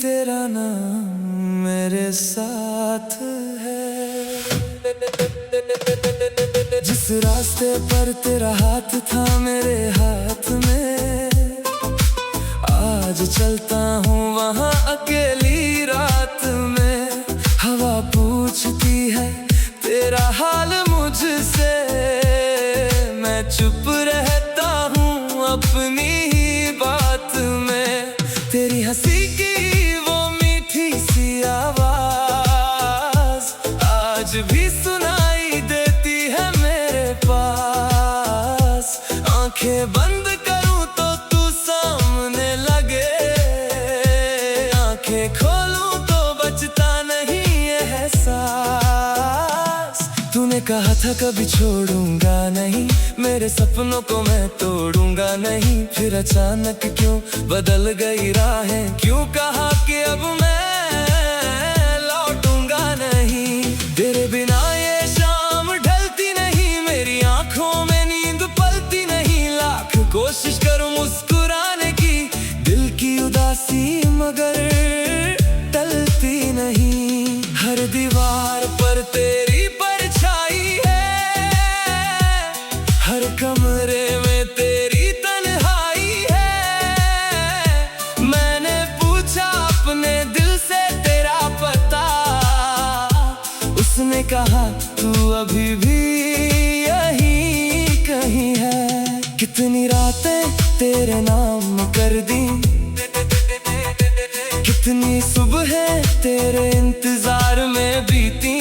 तेरा नाम मेरे साथ है। जिस रास्ते पर तेरा हाथ था मेरे हाथ में, आज चलता हूँ वहाँ अकेली रात में। हवा पूछती है तेरा हाल मुझसे, मैं चुप रहता हूँ अपनी ही बात में। तेरी हंसी की वो मीठी सी आवाज आज भी सुनाई देती है मेरे पास। आंखें बंद करूं तो तू सामने लगे, आंखें खोलूं तो बचता नहीं एहसास। तूने कहा था कभी छोड़ूंगा नहीं, मेरे सपनों को मैं तोड़ूंगा नहीं। फिर अचानक क्यों बदल गई राहें, क्यों कहा कि अब मैं लौटूंगा नहीं। तेरे बिना ये शाम ढलती नहीं, मेरी आंखों में नींद पलती नहीं। लाख कोशिश करूं मुस्कुराने की, दिल की उदासी मगर टलती नहीं। हर दीवार पर तेरी परछाई है, हर कमरे में तेरी तन्हाई है। मैंने पूछा अपने दिल से तेरा पता, उसने कहा तू अभी भी यहीं कहीं है। कितनी रातें तेरे नाम कर दी, कितनी सुबह तेरे इंतजार में बीती।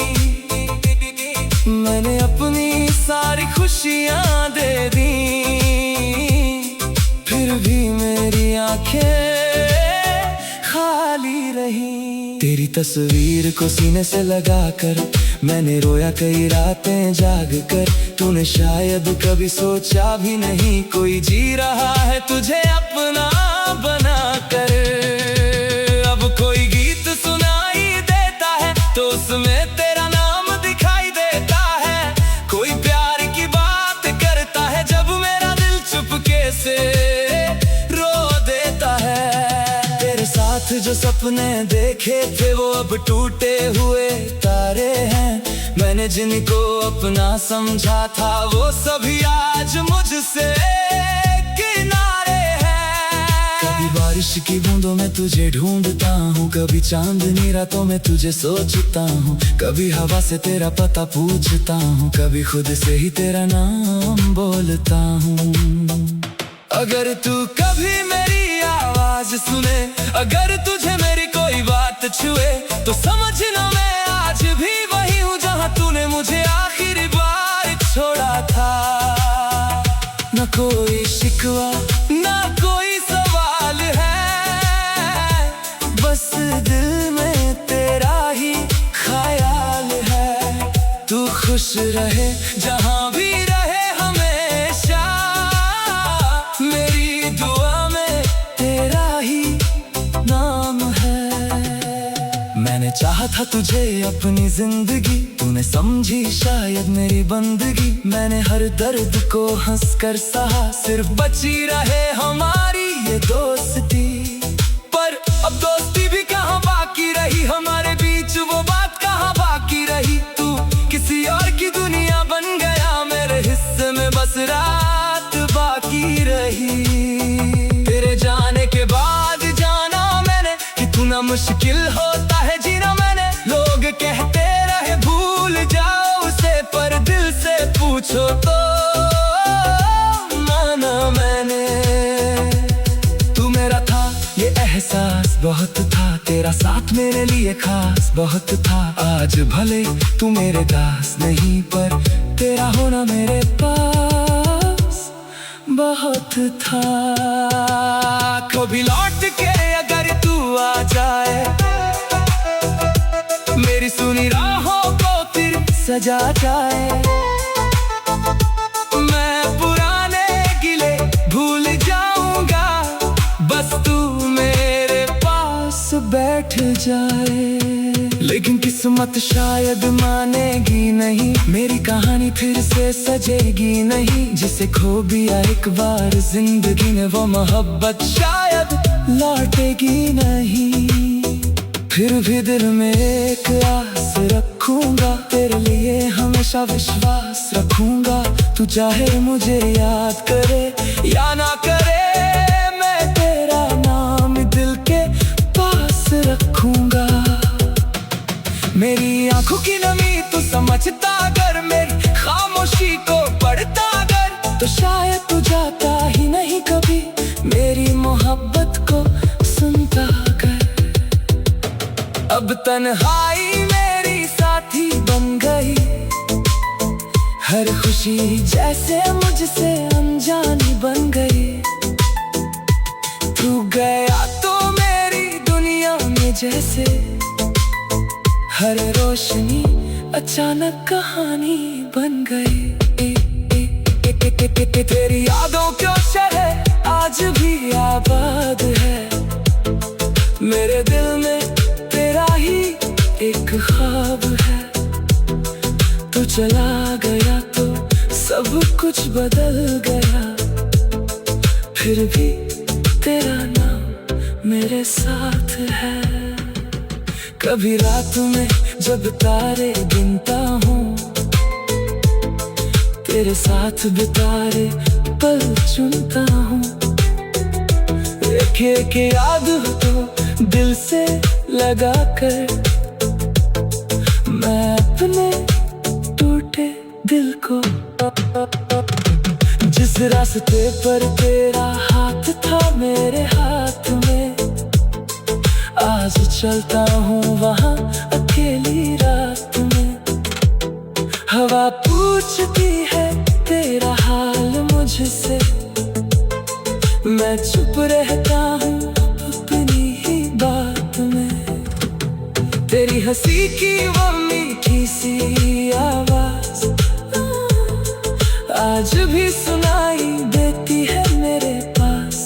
मैंने अपनी सारी खुशियां दे दी, फिर भी मेरी आंखें खाली रही। तेरी तस्वीर को सीने से लगाकर मैंने रोया कई रातें जाग कर। तूने शायद कभी सोचा भी नहीं, कोई जी रहा है तुझे अपना बना कर। अब कोई गीत सुनाई देता है तो उसमें तेरा नाम दिखाई देता है। कोई प्यार की बात करता है जब मेरा दिल चुपके से रो देता है। तेरे साथ जो सपने देखे थे वो अब टूटे हुए तारे हैं। मैंने जिनको अपना समझा था वो सभी आज मुझसे किनारे हैं। कभी बारिश की बूंदों में तुझे ढूंढता हूँ, कभी चांदनी रातों में तुझे सोचता हूँ। कभी हवा से तेरा पता पूछता हूँ, कभी खुद से ही तेरा नाम बोलता हूँ। अगर तू कभी मेरी आवाज सुने, अगर तुझे मेरी कोई बात छुए, तो समझना मैं आज भी वही हूँ जहाँ तूने मुझे आखिरी बार छोड़ा था। न कोई शिकवा न कोई सवाल है, बस दिल में तेरा ही ख्याल है। तू खुश रहे जहाँ भी रहे हमेशा, मेरी दुआ में तेरा ही नाम है। मैंने चाहा था तुझे अपनी जिंदगी, तूने समझी शायद मेरी बंदगी। मैंने हर दर्द को हंसकर सहा, सिर्फ बची रहे हमारी ये दोस्ती। पर अब दोस्ती भी कहाँ बाकी रही, हमारे बीच वो बात कहाँ बाकी रही। तू किसी और की दुनिया बन गया, मेरे हिस्से में बस रात बाकी रही। तेरे जाने के बाद जाना मैंने कितना मुश्किल होता है जीना। मैंने लोग कहते रहे भूल जाओ उसे, पर दिल से पूछो तो माना मैंने। तू मेरा था ये एहसास बहुत था, तेरा साथ मेरे लिए खास बहुत था। आज भले तू मेरे दास नहीं, पर तेरा होना मेरे पास बहुत था। कभी लौट के अगर तू आ जाए, मेरी सुनी राहों को फिर सजा जाए। मैं पुराने गिले भूल जाऊंगा, बस तू मेरे पास बैठ जाए। लेकिन किस्मत शायद मानेगी नहीं, मेरी कहानी फिर से सजेगी नहीं। जिसे खो दिया एक बार जिंदगी में वो मोहब्बत शायद लौटेगी नहीं। फिर भी दिल में एक आस रखूंगा, तेरे लिए हमेशा विश्वास रखूंगा। तू चाहे मुझे याद करे या ना करे, मैं तेरा नाम दिल के पास रखूंगा। मेरी आंखों की नमी तू समझता अगर, मेरी खामोशी को पढ़ता अगर, तो शायद तू जाता ही नहीं कभी मेरी मोहब्बत को सुनता अगर। अब तन्हाई मेरी साथी बन गई, हर खुशी जैसे मुझसे अनजानी बन गई। तू गया तो मेरी दुनिया में जैसे हर रोशनी अचानक कहानी बन गई। तेरी यादों के शहर आज भी आबाद है, मेरे दिल में तेरा ही एक ख्वाब है। तू चला गया तो सब कुछ बदल गया, फिर भी तेरा नाम मेरे साथ है। कभी रात में जब तारे गिनता हूँ, तेरे साथ बिताए पल चुनता हूँ। एक एक याद तो दिल से लगा कर, मैं अपने टूटे दिल को। जिस रास्ते पर तेरा हाथ था मेरे हाथ में, आज चलता हूँ वहाँ अकेली रात में। हवा पूछती है तेरा हाल मुझसे, मैं चुप रहता हूँ अपनी ही बात में। तेरी हंसी की वो मीठी सी आवाज आज भी सुनाई देती है मेरे पास।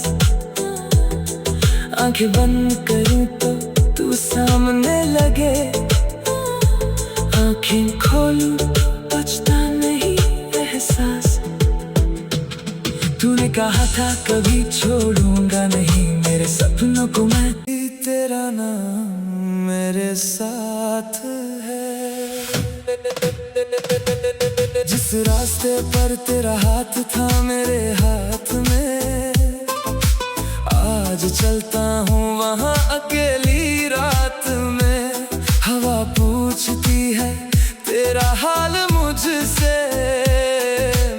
आंखें बंद करूँ तो तू सामने लगे, आंखें खोलूं बचता नहीं एहसास। तूने कहा था कभी छोड़ूंगा नहीं मेरे सपनों को मैं, तेरा नाम मेरे साथ है। जिस रास्ते पर तेरा हाथ था मेरे हाथ में, आज चलता हूँ वहाँ अकेली रात में। हवा पूछती है तेरा हाल मुझसे,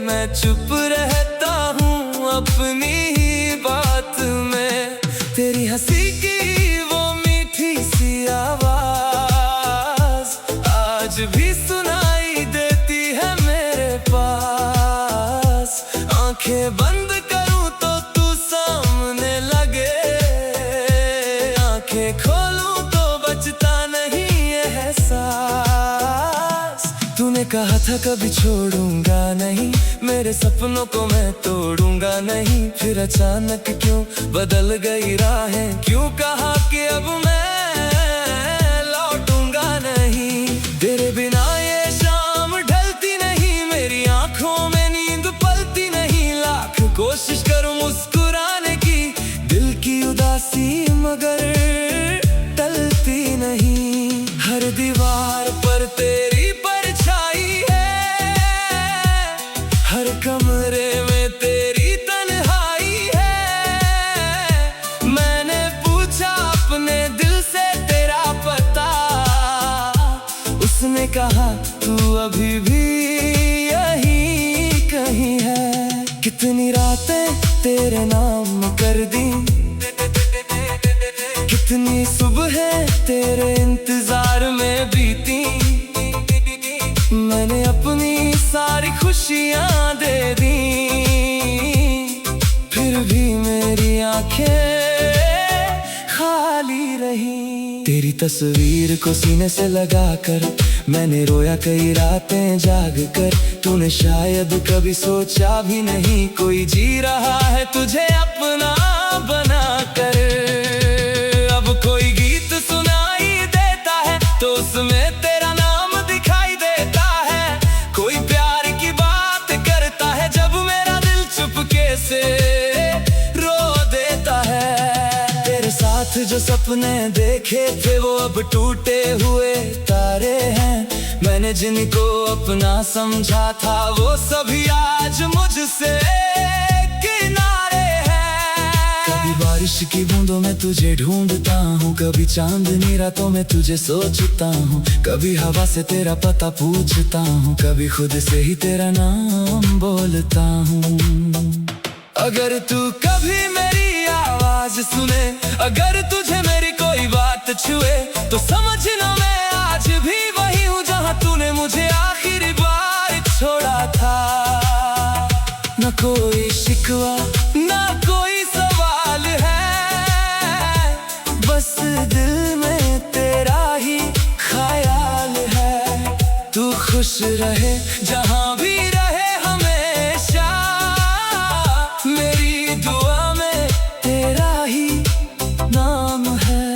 मैं चुप रहता हूँ अपनी ही बात में। तेरी हंसी की वो मीठी सी आवाज आज भी सुनाई देती है मेरे पास। आंखें बंद करूँ तो तू सामने लगे, आंखें खोलूं तो बचता नहीं एहसास। तूने कहा था कभी छोड़ूंगा नहीं मेरे सपनों को मैं तोड़ूंगा नहीं, फिर अचानक क्यों बदल गई राहें, क्यों कहा कि अब मैं लौटूंगा नहीं। तेरे बिना ये शाम ढलती नहीं, मेरी आंखों में नींद पलती नहीं। लाख कोशिश करूं मुस्कुराने की, दिल की उदासी मगर टलती नहीं। हर दीवार पर तेरी परछाई है, हर कमरे में तेरी तन्हाई है। मैंने पूछा अपने दिल से तेरा पता, उसने कहा तू अभी भी यही कहीं है। कितनी रातें तेरे नाम कर दी, कितनी सुबह तेरे इंतजार में बीती। मैंने अपनी सारी खुशियाँ दे दी, फिर भी मेरी आंखें खाली रही। तेरी तस्वीर को सीने से लगाकर मैंने रोया कई रातें जाग कर। तूने शायद कभी सोचा भी नहीं कोई जी रहा है तुझे अपना बना कर। अब कोई गीत सुनाई देता है तो उसमें तेरा नाम दिखाई देता है। कोई प्यार की बात करता है जब मेरा दिल चुपके से रो देता है। तेरे साथ जो सपने सपने देखे थे वो अब टूटे हुए तारे हैं। मैंने जिनको अपना समझा था वो सभी आज मुझसे किनारे हैं। कभी बारिश की बूंदों में तुझे ढूंढता हूँ, कभी चांदनी रातों में तुझे सोचता हूँ, कभी हवा से तेरा पता पूछता हूँ, कभी खुद से ही तेरा नाम बोलता हूँ। अगर तू कभी मेरी आवाज सुने, अगर तुझे मेरी कोई बात छुए, तो समझना मैं आज भी वही हूँ जहाँ तूने मुझे आखिरी बार छोड़ा था। न कोई शिकवा न कोई सवाल है, बस दिल में तेरा ही ख्याल है। तू खुश रहे जहाँ भी रहे हमेशा, मेरी दुआ में तेरा ही नाम है।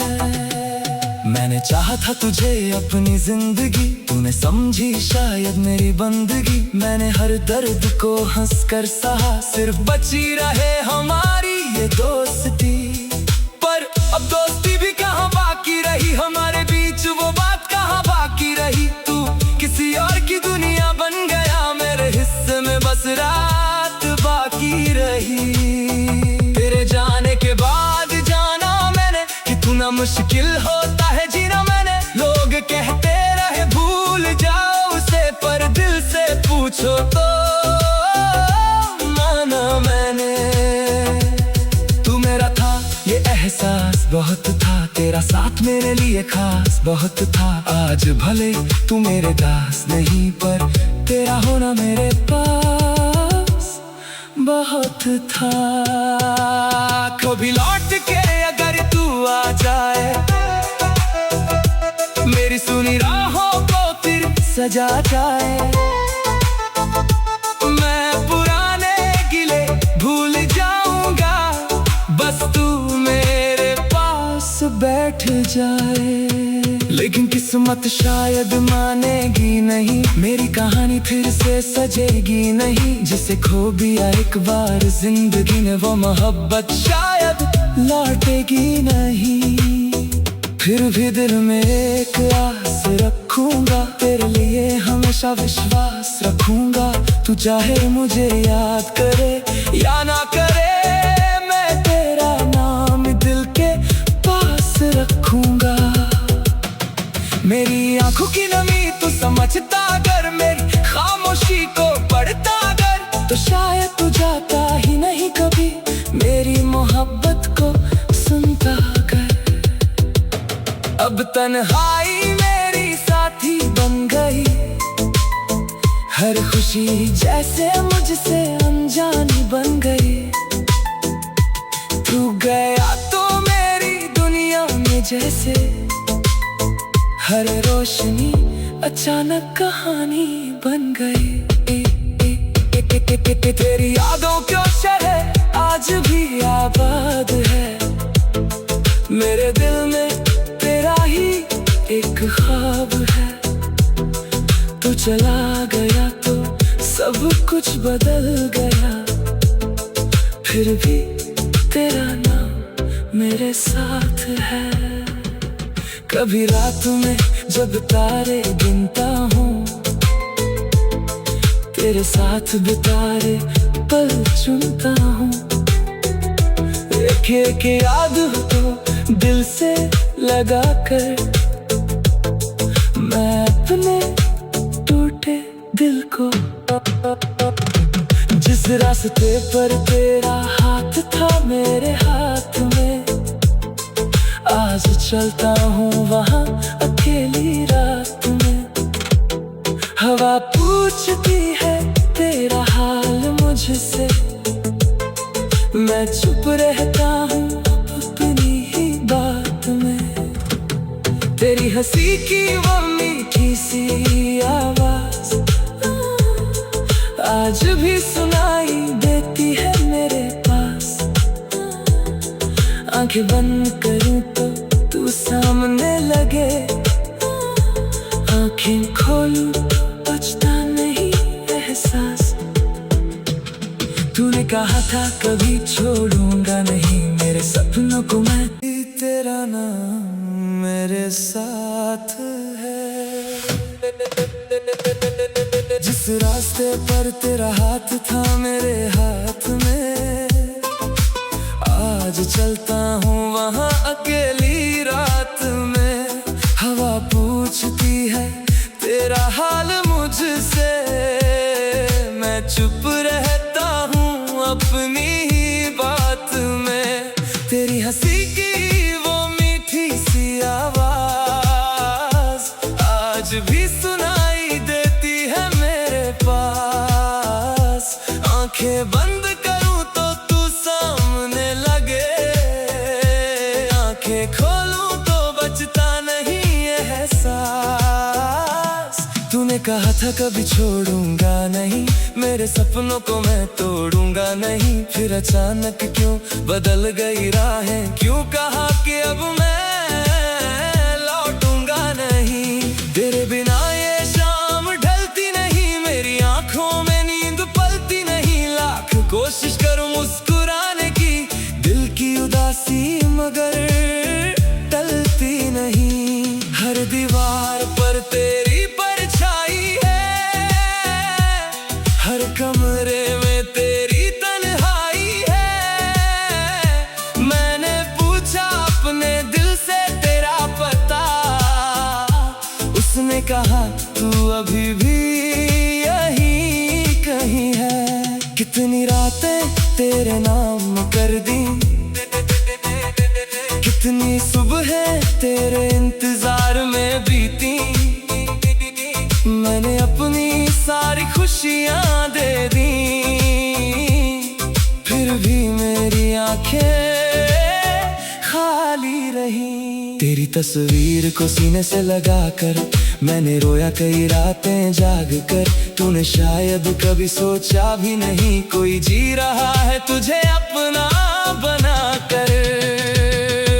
मैंने चाहा था तुझे अपनी जिंदगी, तूने समझी शायद मेरी बंदगी। मैंने हर दर्द को हंसकर सहा, सिर्फ बची रहे हमारी ये दोस्ती। पर अब दोस्ती भी कहाँ बाकी रही, हमारे बीच वो बात कहाँ बाकी रही। तू किसी और की दुनिया बन गया, मेरे हिस्से में बस रात बाकी रही। तेरे जाने के बाद जाना मैंने कि तू ना मुश्किल होता है जीना। मैंने लोग कहते रहे भूल जाओ उसे, पर दिल से पूछो तो माना मैंने। तू मेरा था ये एहसास बहुत था, तेरा साथ मेरे लिए खास बहुत था। आज भले तू मेरे दास नहीं, पर तेरा होना मेरे पास बहुत था। कभी लौट के अगर तू आ जाए, मेरी सुनी राहों को फिर सजा जाए। मैं पुराने गिले भूल जाऊंगा, बस तू मेरे पास बैठ जाए। लेकिन किस्मत शायद मानेगी नहीं, मेरी कहानी फिर से सजेगी नहीं। जिसे खो दिया एक बार जिंदगी ने, वो मोहब्बत शायद लौटेगी नहीं। फिर भी दिल में एक आस रखूंगा, तेरे लिए हमेशा विश्वास रखूंगा। तू चाहे मुझे याद करे या ना करे, मैं तेरा नाम दिल के पास रखूंगा। मेरी आंखों की नमी तू समझता अगर, मेरी खामोशी को पढ़ता अगर, तो शायद तू जाता ही नहीं कभी, मेरी मोहब्बत को सुनता अगर। अब तन्हाई मेरी साथी बन गई, हर खुशी जैसे मुझसे अनजानी बन गई। तू गया तो मेरी दुनिया में जैसे हर रोशनी अचानक कहानी बन गई। तेरी यादों के शहर आज भी आबाद है, मेरे दिल में तेरा ही एक ख्वाब है। तू चला गया तो सब कुछ बदल गया, फिर भी तेरा नाम मेरे साथ है। कभी रात में जब तारे गिनता हूँ, तेरे साथ बिताए पल चुनता हूँ। एक एक याद तो दिल से लगा कर, मैं अपने टूटे दिल को। जिस रास्ते पर तेरा हाथ था मेरे हाथ में, आज चलता हूँ वहाँ अकेली रात में। हवा पूछती है तेरा हाल मुझसे, मैं चुप रहता हूँ अपनी ही बात में। तेरी हंसी की वो मीठी सी आवाज आज भी सुनाई देती है मेरे पास। आंखें बंद करूं तो तू सामने लगे, आंखें खोलूं बचता नहीं एहसास। तूने कहा था कभी छोड़ूंगा नहीं, मेरे सपनों को मैं तेरा नाम मेरे साथ है। जिस रास्ते पर तेरा हाथ था मेरे हाथ में, आज चलता हूँ वहाँ अकेली रात में। हवा पूछती है तेरा हाल मुझसे, मैं चुप रहता हूँ अपनी ही बात में। तेरी हंसी की वो मीठी सी आवाज आज भी सुनाई देती है मेरे पास। आंखें बंद करूं तो तू सामने लगे, आंखें खोलूं तो बचता नहीं ये एहसास। तूने कहा था कभी छोड़ूंगा नहीं, मेरे सपनों को मैं तोड़ूंगा नहीं। फिर अचानक क्यों बदल गई राहें, क्यों कहा कि अब मैं लौटूंगा नहीं। तेरे बिना ये शाम ढलती नहीं, मेरी आंखों में नींद पलती नहीं। लाख कोशिश करूं मुस्कुराने की, दिल की उदासी मगर टलती नहीं। हर दीवार पर तेरी परछाई है, हर कमरे में तेरी तन्हाई है। मैंने पूछा अपने दिल से तेरा पता, उसने कहा तू अभी भी यहीं कहीं है। कितनी रातें तेरे नाम कर दी, कितनी सुबह तेरे इंतजार में बीती। मैंने अपनी सारी खुशियां दे दी, फिर भी मेरी आंखें खाली रही। तेरी तस्वीर को सीने से लगाकर मैंने रोया कई रातें जाग कर। तूने शायद कभी सोचा भी नहीं, कोई जी रहा है तुझे अपना बना कर।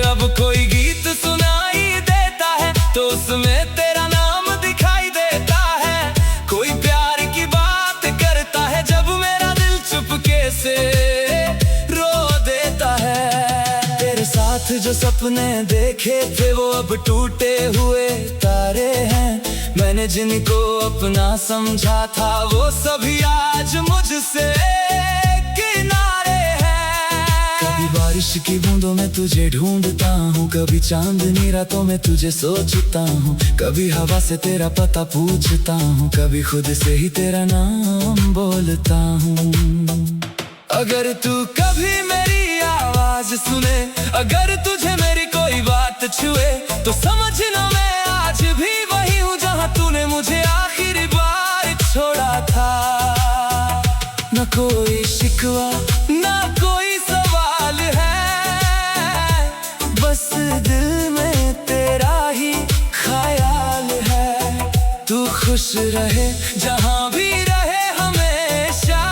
अब कोई गीत सुनाई देता है तो उसमें तेरा नाम दिखाई देता है। कोई प्यार की बात करता है जब मेरा दिल चुपके से रो देता है। तेरे साथ जो सपने देखे थे वो अब टूटे हुए तारे हैं। मैंने जिनको अपना समझा था वो सभी आज मुझसे किनारे हैं। कभी बारिश की बूंदों में तुझे ढूंढता हूँ, कभी चांदनी रातों में तुझे सोचता हूँ। कभी हवा से तेरा पता पूछता हूँ, कभी खुद से ही तेरा नाम बोलता हूँ। अगर तू कभी मेरी आवाज सुने, अगर तुझे मेरी कोई बात छुए, तो समझना मैं आज भी वही हूँ जहाँ तूने मुझे आखिरी बार छोड़ा था। न कोई शिकवा न कोई सवाल है, बस दिल में तेरा ही ख्याल है। तू खुश रहे जहाँ भी रहे हमेशा,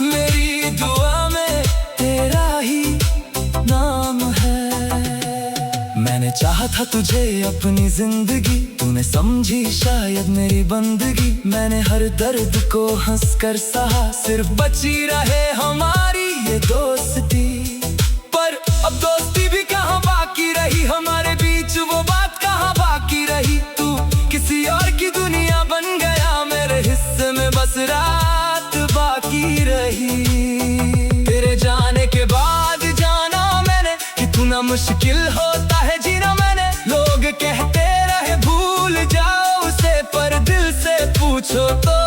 मेरी दुआ में तेरा ही नाम है। मैंने चाहा था तुझे अपनी जिंदगी, तूने समझी शायद मेरी बंदगी। मैंने हर दर्द को हंसकर सहा, सिर्फ बची रहे हमारी ये दोस्ती। पर अब दोस्ती भी कहाँ बाकी रही, हमारे बीच वो बात कहाँ बाकी रही। तू किसी और की दुनिया बन गया, मेरे हिस्से में बस रात बाकी रही। तेरे जाने के बाद जाना मैंने कितना मुश्किल होता है जीना। मैंने लोग कहते रहे भूल जाओ उसे, पर दिल से पूछो तो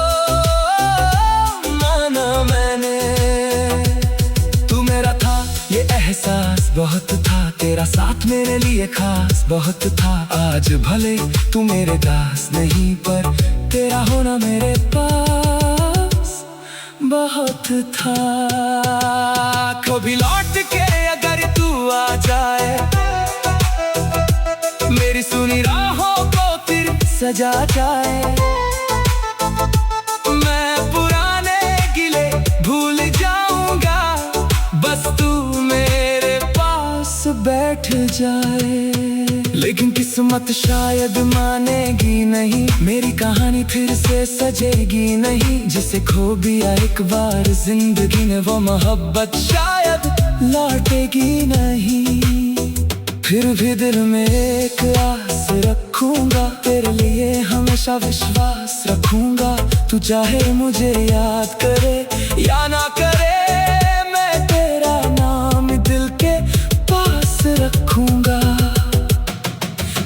माना मैंने। तू मेरा था ये एहसास बहुत था, तेरा साथ मेरे लिए खास बहुत था। आज भले तू मेरे दास नहीं, पर तेरा होना मेरे पास बहुत था। कभी लौट के अगर तू आ जाए, मेरी सुनी राहों को फिर सजा जाए। मैं पुराने गिले भूल जाऊंगा, बस तू मेरे पास बैठ जाए। लेकिन किस्मत शायद मानेगी नहीं, मेरी कहानी फिर से सजेगी नहीं। जिसे खो दिया एक बार जिंदगी ने वो मोहब्बत शायद लौटेगी नहीं। फिर भी दिल में एक आस रखूंगा, तेरे लिए हमेशा विश्वास रखूंगा। तू चाहे मुझे याद करे या ना करे, मैं तेरा नाम दिल के पास रखूंगा।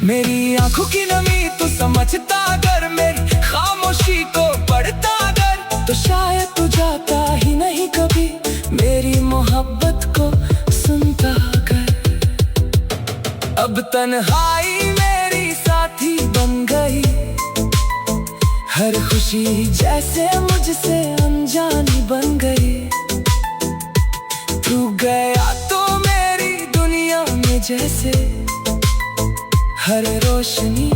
मेरी आंखों की नमी तू समझता अगर, मेरी खामोशी को पढ़ता अगर, तो शायद तू जाता ही नहीं कभी मेरी मोहब्बत को सुनता अगर। अब तन्हाई मेरी साथी बन गई, हर खुशी जैसे मुझसे अनजानी बन गई। तू गया तो मेरी दुनिया में जैसे हर रोशनी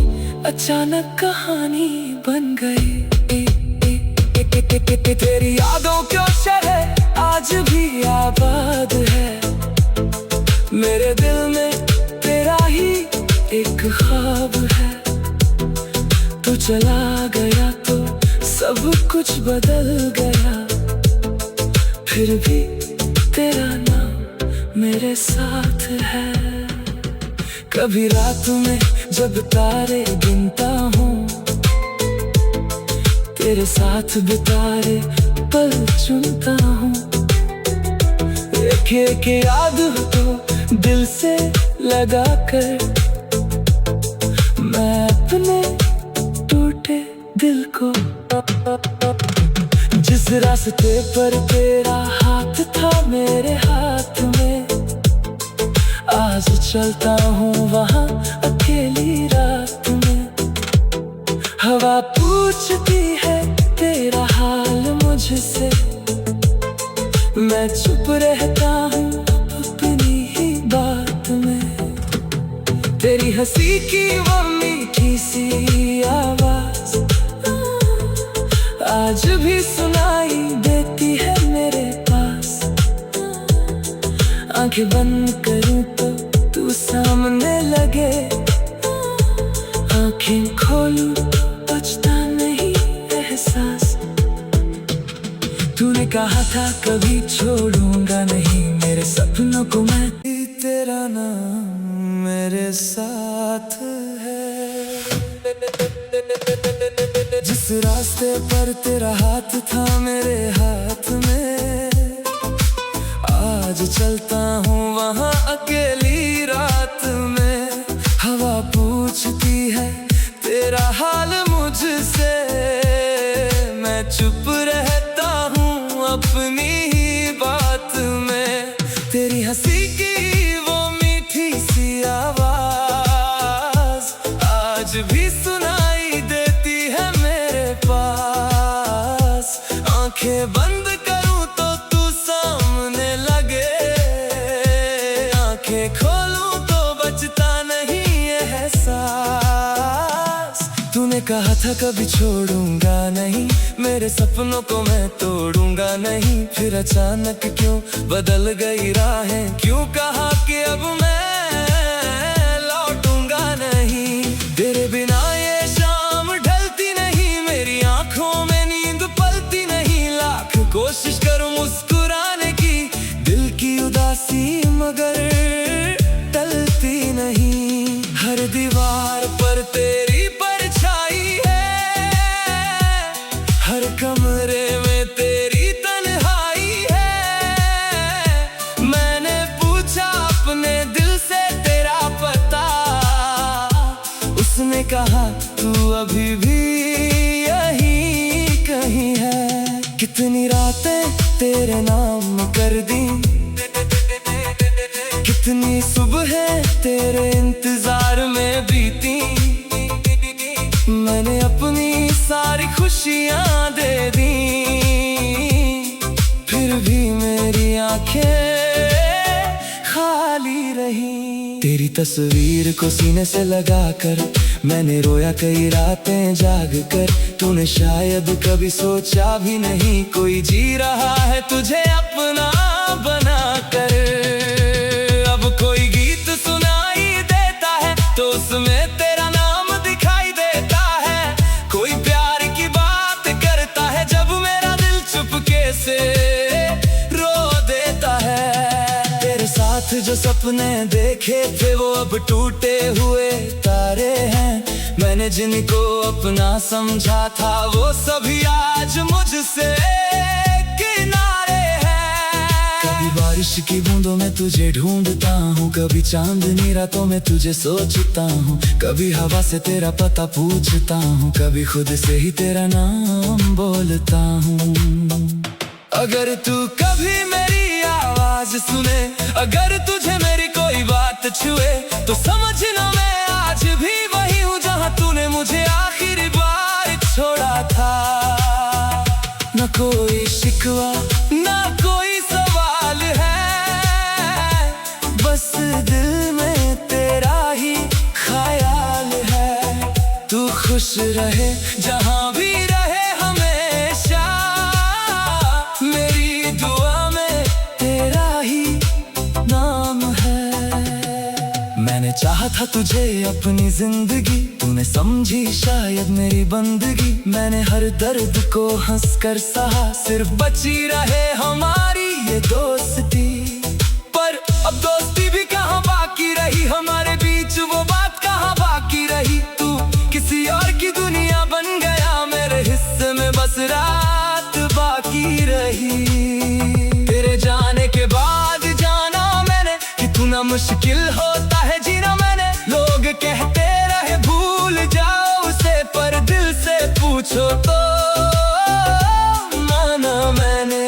अचानक कहानी बन गई। तेरी यादों क्यों शहर आज भी आबाद है, मेरे दिल में तेरा ही एक ख्वाब है। तू चला गया तो सब कुछ बदल गया, फिर भी तेरा नाम मेरे साथ है। कभी रात में जब तारे गिनता हूँ, तेरे साथ बिताए पल चुनता हूँ। एक एक याद तो दिल से लगा कर, मैं अपने टूटे दिल को। जिस रास्ते पर तेरा हाथ था मेरे हाथ में, आज चलता हूँ वहाँ अकेली रात में। हवा पूछती है तेरा हाल मुझसे, मैं चुप रहता हूँ अपनी ही बात में। तेरी हंसी की वो मीठी सी आवाज आज भी सुनाई देती है मेरे पास। आंखें बंद करूँ तो तू सामने लगे, आंखें खोलूं बचता नहीं एहसास। तूने कहा था कभी छोड़ूंगा नहीं मेरे सपनों को मैं, तेरा नाम मेरे साथ है। जिस रास्ते पर तेरा हाथ था मेरे हाथ में, आज चलता हूँ वहाँ अकेली रात में। हवा पूछती है तेरा हाल मुझसे, मैं चुप रहता हूँ अपनी ही बात में। तेरी हंसी की वो मीठी सी आवाज आज भी सुनाई देती है मेरे पास। आंखें बंद करूँ तो तू सामने लगे, आंखें खोलूं तो बचता नहीं एहसास। तूने कहा था कभी छोड़ूंगा नहीं मेरे सपनों को मैं तोड़ूंगा नहीं, फिर अचानक क्यों बदल गई राहें, क्यों कहा कि अब मैं लौटूंगा नहीं। तेरे बिना ये शाम ढलती नहीं, मेरी आंखों में नींद पलती नहीं। लाख कोशिश करूं मुस्कुराने की, दिल की उदासी मगर टलती नहीं। हर दीवार पर तेरी परछाई है, हर कमरे में तेरी तन्हाई है। मैंने पूछा अपने दिल से तेरा पता, उसने कहा तू अभी भी यही कहीं है। कितनी रातें तेरे नाम कर दी, कितनी सुबह तेरे इंतजार में बीती। मैंने अपनी सारी खुशियाँ दे दी, फिर भी मेरी आंखें खाली रही। तेरी तस्वीर को सीने से लगा कर मैंने रोया कई रातें जाग कर। तूने शायद कभी सोचा भी नहीं कोई जी रहा है तुझे अपना बना कर। अब कोई गीत सुनाई देता है तो उसमें तेरा नाम दिखाई देता है। कोई प्यार की बात करता है जब मेरा दिल चुपके से रो देता है। तेरे साथ जो जो सपने देखे थे वो अब टूटे हुए तारे हैं। मैंने जिनको अपना समझा था वो सभी आज मुझसे किनारे हैं। कभी बारिश की बूंदों में तुझे ढूंढता हूँ, कभी चांदनी रातों में तुझे सोचता हूँ, कभी हवा से तेरा पता पूछता हूँ, कभी खुद से ही तेरा नाम बोलता हूँ। अगर तू कभी मेरी आवाज सुने, अगर तुझे मेरी कोई बात छुए, तो समझना मैं आज भी वही हूँ जहाँ तूने मुझे आखिरी बार छोड़ा था। न कोई शिकवा न कोई सवाल है, बस दिल में तेरा ही ख्याल है। तू खुश रहे जहाँ भी रहे हमेशा, मेरी दुआ में तेरा ही नाम है। मैंने चाहा था तुझे अपनी जिंदगी, तूने समझी शायद मेरी बंदगी। मैंने हर दर्द को हंसकर सहा, सिर्फ बची रहे हमारी ये दोस्ती। पर अब दोस्ती भी कहाँ बाकी रही, हमारे बीच वो बात कहाँ बाकी रही। तू किसी और की दुनिया बन गया, मेरे हिस्से में बस रात बाकी रही। तेरे जाने के बाद जाना मैंने कि तू ना मुश्किल होता है जीना। मैंने लोग कहते रहे भूल जाओ उसे, पर दिल से पूछो तो माना मैंने।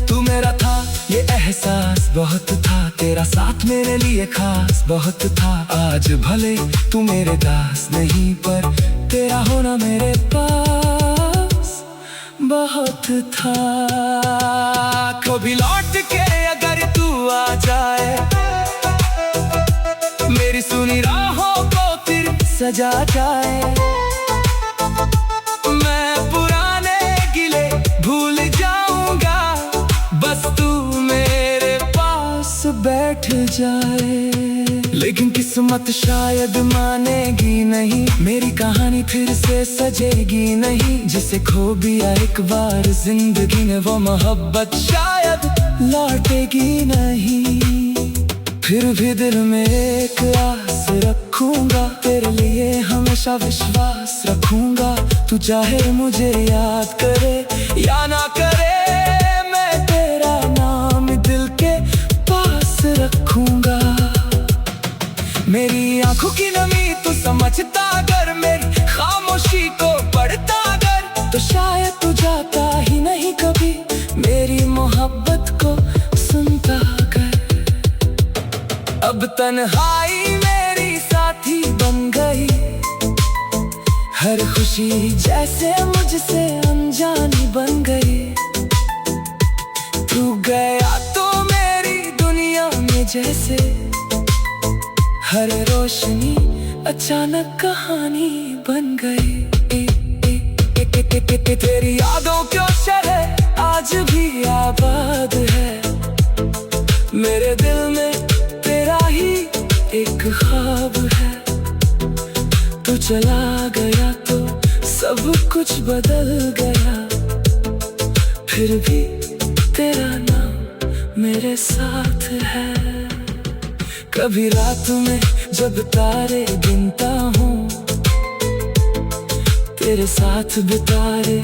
तू मेरा था ये एहसास बहुत था, तेरा साथ मेरे लिए खास बहुत था। आज भले तू मेरे दास नहीं, पर तेरा होना मेरे पास बहुत था। कभी लौट के अगर तू आ जाए, मेरी सुनी राहों को फिर सजा जाए। मैं पुराने गिले भूल जाऊंगा, बस तू मेरे पास बैठ जाए। लेकिन किस्मत शायद मानेगी नहीं, मेरी कहानी फिर से सजेगी नहीं। जिसे खो दिया एक बार जिंदगी में वो मोहब्बत शायद लौटेगी नहीं। फिर भी दिल में एक आस रखूंगा, तेरे लिए हमेशा विश्वास रखूंगा। तू चाहे मुझे याद करे या ना करे, मैं तेरा नाम दिल के पास रखूंगा। मेरी आंखों की नमी तू समझता अगर, मेरी खामोशी को पढ़ता अगर, तो शायद तू जाता ही नहीं कभी, मेरी मोहब्बत को सुनता अगर। अब तन्हाई मेरी साथी बन गई, हर खुशी जैसे मुझसे अनजानी बन गई। तू गया तो मेरी दुनिया में जैसे हर रोशनी अचानक कहानी बन गई। तेरी यादों क्यों शहर आज भी आबाद है, मेरे दिल में तेरा ही एक ख्वाब है। तू चला गया तो सब कुछ बदल गया, फिर भी तेरा नाम मेरे साथ है। कभी रात में जब तारे गिनता हूँ, तेरे साथ बिताए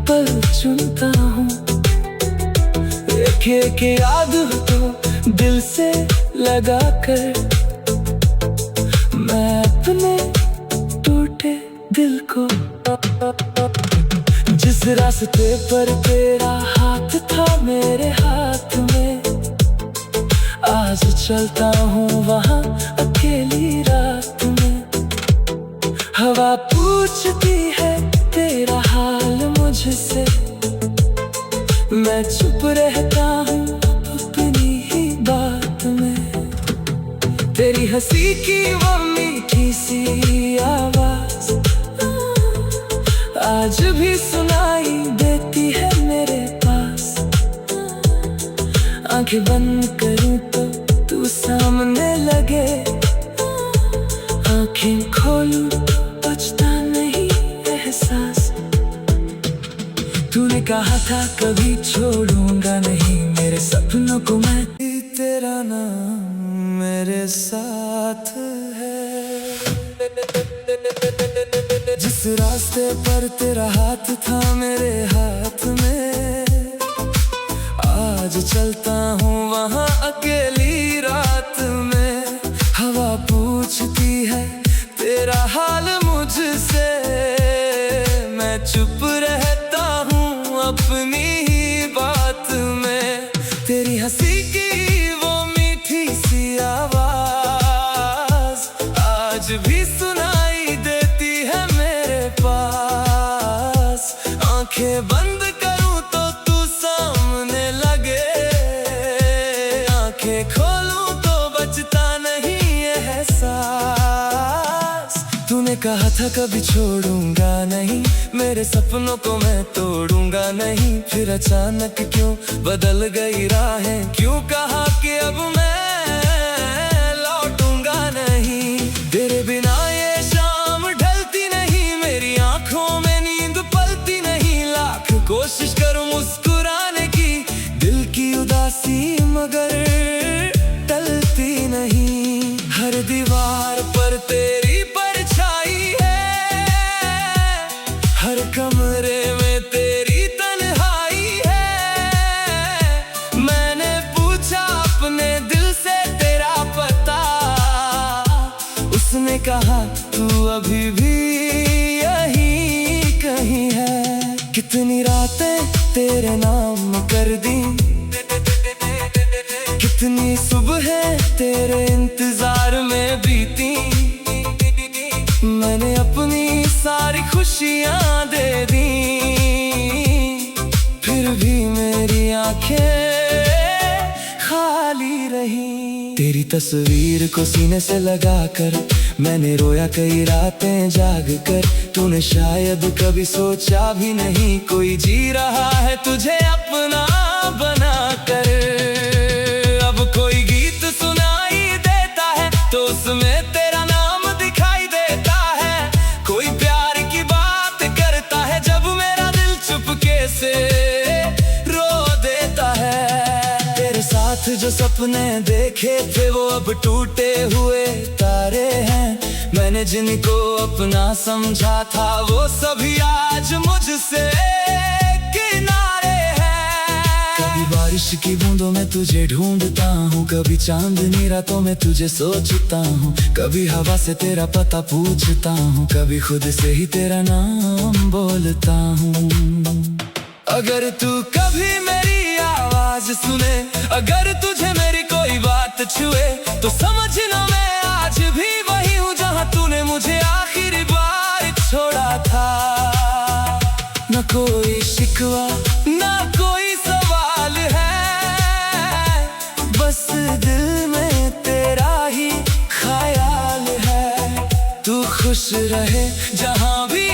पल चुनता हूँ। एक एक याद तो दिल से लगा कर, मैं अपने टूटे दिल को। जिस रास्ते पर तेरा हाथ था मेरे हाथ में, आज चलता हूँ वहाँ अकेली रात में। हवा पूछती है तेरा हाल मुझसे, मैं चुप रहता हूँ अपनी ही बात में। तेरी हंसी की वो मीठी सी आवाज आज भी सुनाई देती है मेरे पास। आंखें बंद करूं तो तू सामने लगे, आंखें खोलूं बचता नहीं एहसास। तूने कहा था कभी छोड़ूंगा नहीं, मेरे सपनों को मैं तेरा नाम मेरे साथ है। जिस रास्ते पर तेरा हाथ था मेरे हाथ में, आज चलता हूँ वहाँ अकेली रात में। हवा पूछती है तेरा हाल मुझसे, मैं चुप रहता हूँ अपनी ही बात में। तेरी हंसी की वो मीठी सी आवाज आज भी सुनाई देती है मेरे पास। आंखें बंद करूं तो तू सामने लगे, आंखें खोलूं तो बचता नहीं एहसास। तूने कहा था कभी छोड़ूंगा नहीं, मेरे सपनों को मैं तोड़ूंगा नहीं। फिर अचानक क्यों बदल गई राहें, क्यों कहा कि अब मैं लौटूंगा नहीं। तेरे बिना ये शाम ढलती नहीं, मेरी आंखों में नींद पलती नहीं। लाख कोशिश करूं मुस्कुराने की, दिल की उदासी मगर टलती नहीं। हर दीवार पर तेरी परछाई है, हर कमरे में तेरी तन्हाई है। मैंने पूछा अपने दिल से तेरा पता, उसने कहा तू अभी भी यहीं कहीं है। कितनी रातें तेरे नाम कर दी, कितनी सुबह तेरे इंतजार में बीती। मैंने अपनी सारी खुशियां दे दी, फिर भी मेरी आंखें खाली रही। तेरी तस्वीर को सीने से लगाकर मैंने रोया कई रातें जाग कर। तूने शायद कभी सोचा भी नहीं, कोई जी रहा है तुझे अपना बना कर। अब कोई गीत सुनाई देता है तो उसमें तेरा नाम दिखाई देता है। कोई प्यार की बात करता है जब मेरा दिल चुपके से रो देता है। तेरे साथ जो सपने देखे थे वो अब टूटे हुए तारे हैं। मैंने जिनको अपना समझा था वो सभी आज मुझसे किनारे हैं। कभी बारिश की बूंदों में तुझे ढूंढता हूँ, कभी चांदनी रातों में तुझे सोचता हूँ। कभी हवा से तेरा पता पूछता हूँ, कभी खुद से ही तेरा नाम बोलता हूँ। अगर तू कभी मेरी आवाज सुने, अगर तुझे मेरी कोई बात छुए, तो समझना मैं आज भी वही हूँ जहाँ तूने मुझे आखिरी बार छोड़ा था। न कोई शिकवा न कोई सवाल है, बस दिल में तेरा ही ख्याल है। तू खुश रहे जहाँ भी